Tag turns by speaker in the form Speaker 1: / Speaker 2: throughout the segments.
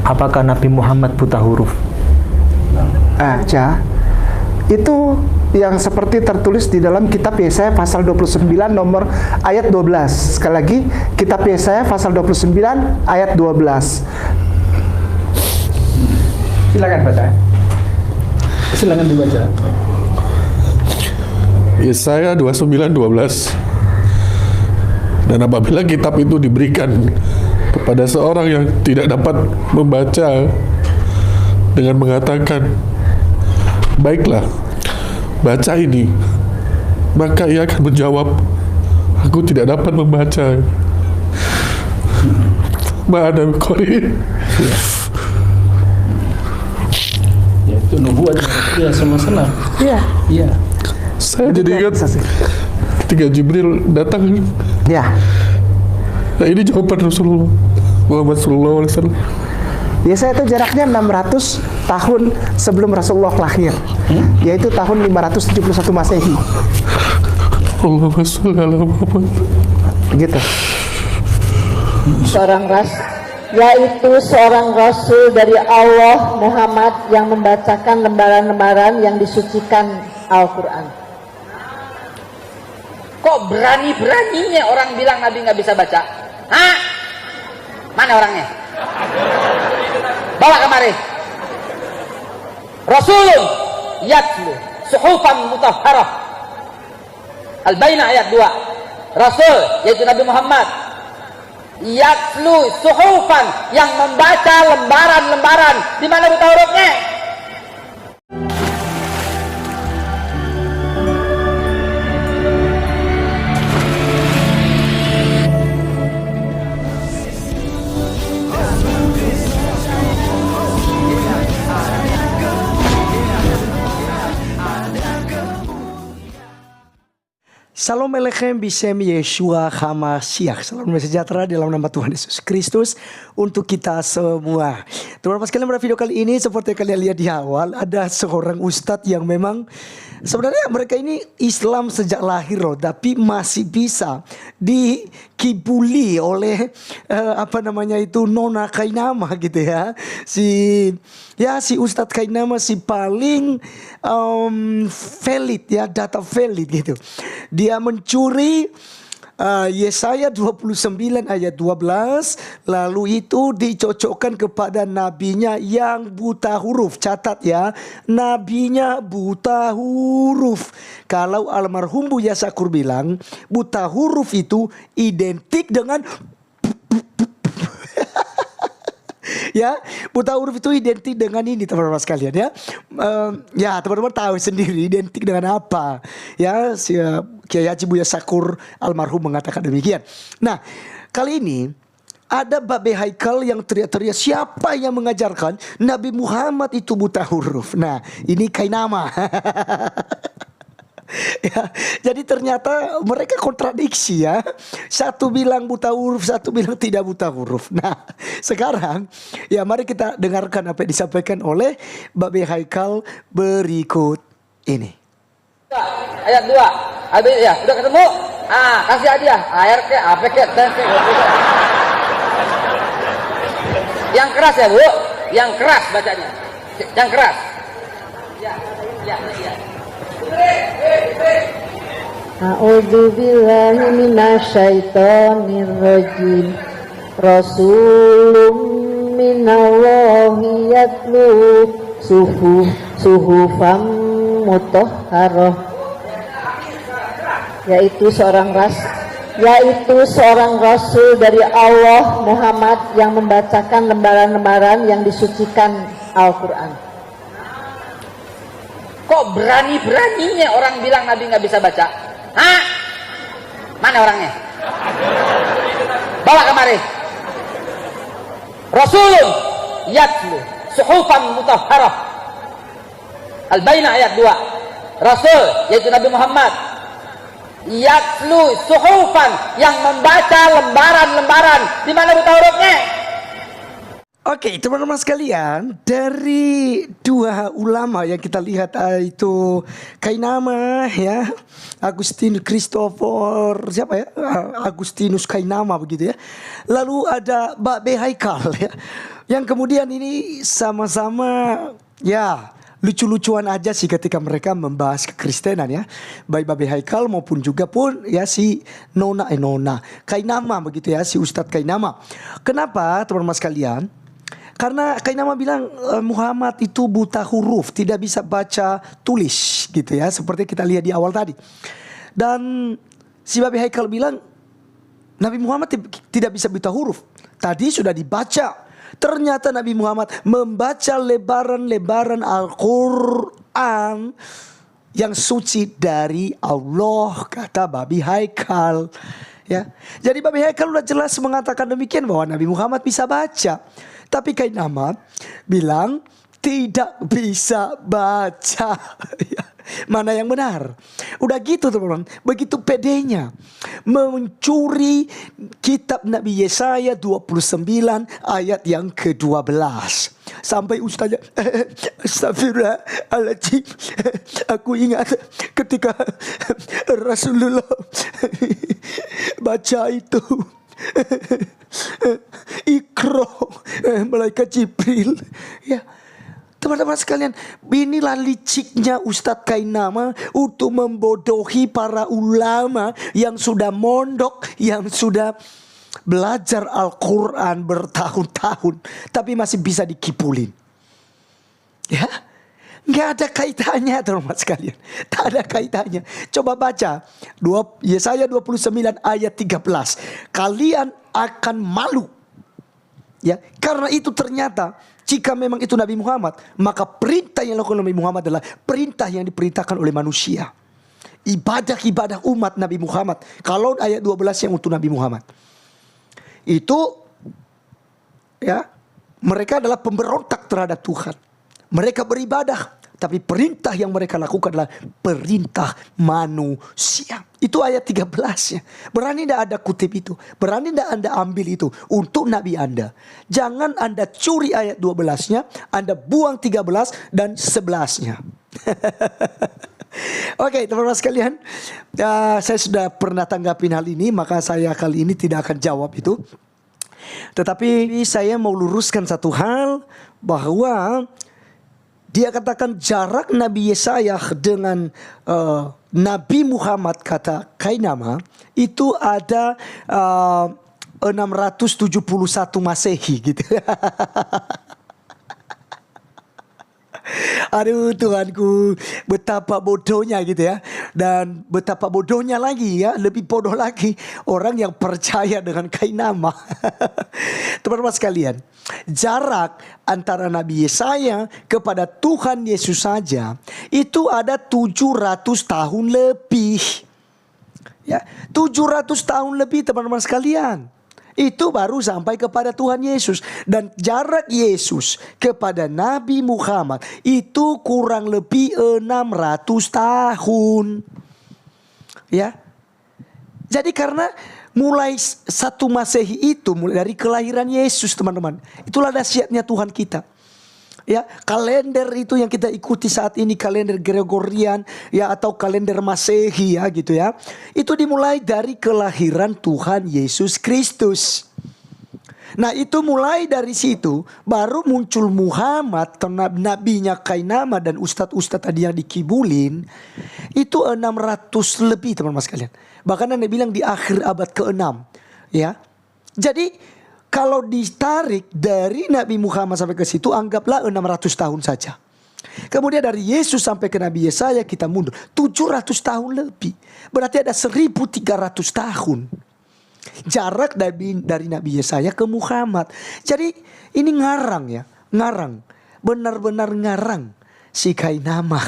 Speaker 1: Apakah Nabi Muhammad buta huruf?
Speaker 2: Aja. Itu yang seperti tertulis di dalam kitab Yesaya pasal 29 nomor ayat 12. Sekali lagi, kitab Yesaya pasal 29 ayat 12. Silakan baca. Silakan dibaca.
Speaker 3: Yesaya 29:12. Dan apabila kitab itu diberikan kepada seorang yang tidak dapat membaca dengan mengatakan, baiklah, baca ini, maka ia akan menjawab, aku tidak dapat membaca. Ma'ana qari.
Speaker 4: Ya, itu nubuat ya sama salah.
Speaker 2: Iya.
Speaker 4: Iya.
Speaker 3: Saya jadi ingat ketika Jibril datang.
Speaker 2: Ya.
Speaker 3: Nah, ini jawaban Rasulullah Muhammad SAW.
Speaker 2: Yesaya itu jaraknya 600 tahun sebelum Rasulullah lahir, yaitu tahun 571 Masehi.
Speaker 3: Allahumma sholli ala Muhammad.
Speaker 2: Gitu.
Speaker 5: Yaitu seorang Rasul dari Allah Muhammad yang membacakan lembaran-lembaran yang disucikan Al-Quran.
Speaker 6: Kok berani-beraninya orang bilang Nabi nggak bisa baca? Hah? Mana orangnya? Bawa kemari. Rasulun yatlu suhufan mutahharah. Al-Bainah ayat 2. Rasul yaitu Nabi Muhammad yatlu suhufan yang membaca lembaran-lembaran. Di mana buta hurufnya?
Speaker 7: Shalom Alechem Bishem Yeshua HaMashiach. Salam sejahtera dalam nama Tuhan Yesus Kristus untuk kita semua. Teman-teman sekalian, pada video kali ini seperti kalian lihat di awal, ada seorang ustadz yang memang sebenarnya mereka ini Islam sejak lahir loh, tapi masih bisa dikibuli oleh Nona Kainama gitu ya. Si Ustadz Kainama si paling valid ya, data valid gitu. Dia mencuri Yesaya 29 ayat 12, lalu itu dicocokkan kepada nabinya yang buta huruf. Catat ya, nabinya buta huruf. Kalau almarhum Buya Syakur bilang buta huruf itu identik dengan ya, buta huruf itu identik dengan ini teman-teman sekalian ya. Ya teman-teman tahu sendiri identik dengan apa ya. Kiai Haji Buya Syakur almarhum mengatakan demikian. Nah kali ini ada Babe Haikal yang teriak-teriak, siapa yang mengajarkan Nabi Muhammad itu buta huruf. Nah ini Kainama. Ya, jadi ternyata mereka kontradiksi ya. Satu bilang buta huruf, satu bilang tidak buta huruf. Nah sekarang ya mari kita dengarkan apa yang disampaikan oleh Babe Haikal berikut ini.
Speaker 6: Ayat 2. Habis ya, udah ketemu? Kasih hadiah. Air ke, apa ke, yang keras ya, Bu. Yang keras bacanya. Yang keras. Ya.
Speaker 5: A'udzu billahi minasyaitonir rajim. Rasulun minallahi yatlu suhufam mutahharah. Yaitu seorang Rasul dari Allah Muhammad yang membacakan lembaran-lembaran yang disucikan Al-Quran.
Speaker 6: Kok berani-beraninya orang bilang Nabi nggak bisa baca? Hah? Mana orangnya? Bawa kemari. Rasulun yatlu suhufan mutahharah. Al-Bainah ayat 2. Rasul yaitu Nabi Muhammad yatlu suhufan yang membaca lembaran-lembaran. Di mana buta hurufnya?
Speaker 7: Oke, teman-teman sekalian, dari dua ulama yang kita lihat itu Kainama ya, Agustinus Christopher, siapa ya? Agustinus Kainama begitu ya. Lalu ada Babe Haikal ya. Yang kemudian ini sama-sama ya lucu-lucuan aja sih ketika mereka membahas kekristenan ya. Baik Babe Haikal maupun juga pun ya si Nona Kainama begitu ya, si Ustadz Kainama. Kenapa teman-teman sekalian? Karena Kainama bilang Muhammad itu buta huruf, tidak bisa baca tulis gitu ya, seperti kita lihat di awal tadi. Dan si Babe Haikal bilang Nabi Muhammad tidak bisa buta huruf. Tadi sudah dibaca. Ternyata Nabi Muhammad membaca lebaran-lebaran Al-Quran yang suci dari Allah, kata Babi Haikal. Ya, jadi Babi Haikal sudah jelas mengatakan demikian bahwa Nabi Muhammad bisa baca. Tapi Kainama bilang tidak bisa baca. Mana yang benar? Udah gitu teman-teman, begitu pedenya mencuri kitab Nabi Yesaya 29 ayat yang ke-12. Sampai ustaznya astagfirullahaladzim, aku ingat ketika Rasulullah baca itu Iqra, malaikat Jibril ya. Teman-teman sekalian, inilah liciknya Ustadz Kainama untuk membodohi para ulama yang sudah mondok, yang sudah belajar Al-Quran bertahun-tahun, tapi masih bisa dikipulin. Ya, nggak ada kaitannya teman-teman sekalian, tak ada kaitannya. Coba baca Yesaya 29 ayat 13. Kalian akan malu. Ya, karena itu ternyata jika memang itu Nabi Muhammad, maka perintah yang dilakukan Nabi Muhammad adalah perintah yang diperintahkan oleh manusia. Ibadah-ibadah umat Nabi Muhammad. Kalau ayat 12 yang untuk Nabi Muhammad, itu ya, mereka adalah pemberontak terhadap Tuhan. Mereka beribadah, tapi perintah yang mereka lakukan adalah perintah manusia. Itu ayat 13-nya. Berani tidak Anda kutip itu? Berani tidak Anda ambil itu untuk Nabi Anda? Jangan Anda curi ayat 12-nya, Anda buang 13 dan 11-nya. Oke, teman-teman sekalian, saya sudah pernah tanggapin hal ini, maka saya kali ini tidak akan jawab itu. Tetapi saya mau luruskan satu hal, bahwa dia katakan jarak Nabi Yesaya dengan Nabi Muhammad, kata Kainama, itu ada 671 Masehi gitu. Aduh Tuhanku, betapa bodohnya gitu ya. Dan betapa bodohnya lagi ya, lebih bodoh lagi orang yang percaya dengan Kainama. Teman-teman sekalian, jarak antara Nabi Yesaya kepada Tuhan Yesus saja itu ada 700 tahun lebih. Ya, 700 tahun lebih teman-teman sekalian. Itu baru sampai kepada Tuhan Yesus. Dan jarak Yesus kepada Nabi Muhammad itu kurang lebih 600 tahun. Ya. Jadi karena mulai 1 Masehi itu, mulai dari kelahiran Yesus teman-teman, itulah dahsyatnya Tuhan kita. Ya, kalender itu yang kita ikuti saat ini, kalender Gregorian ya, atau kalender Masehi ya gitu ya. Itu dimulai dari kelahiran Tuhan Yesus Kristus. Nah, itu mulai dari situ baru muncul Muhammad, nabinya Kainama dan ustadz-ustadz tadi yang dikibulin. Itu 600 lebih teman-teman sekalian. Bahkan Anda bilang di akhir abad ke-6 ya. Jadi kalau ditarik dari Nabi Muhammad sampai ke situ, anggaplah 600 tahun saja. Kemudian dari Yesus sampai ke Nabi Yesaya kita mundur 700 tahun lebih. Berarti ada 1300 tahun jarak dari Nabi Yesaya ke Muhammad. Jadi ini ngarang ya, ngarang, benar-benar ngarang si Kainama.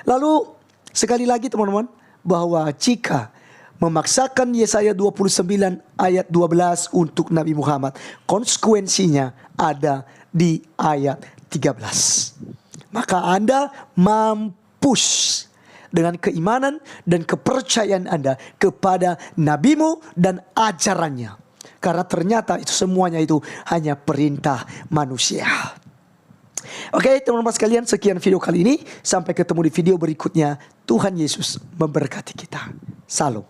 Speaker 7: Lalu sekali lagi teman-teman, bahwa jika memaksakan Yesaya 29 ayat 12 untuk Nabi Muhammad, konsekuensinya ada di ayat 13. Maka Anda mampus dengan keimanan dan kepercayaan Anda kepada nabimu dan ajarannya. Karena ternyata itu semuanya itu hanya perintah manusia. Oke teman-teman sekalian, sekian video kali ini. Sampai ketemu di video berikutnya. Tuhan Yesus memberkati kita. Salam.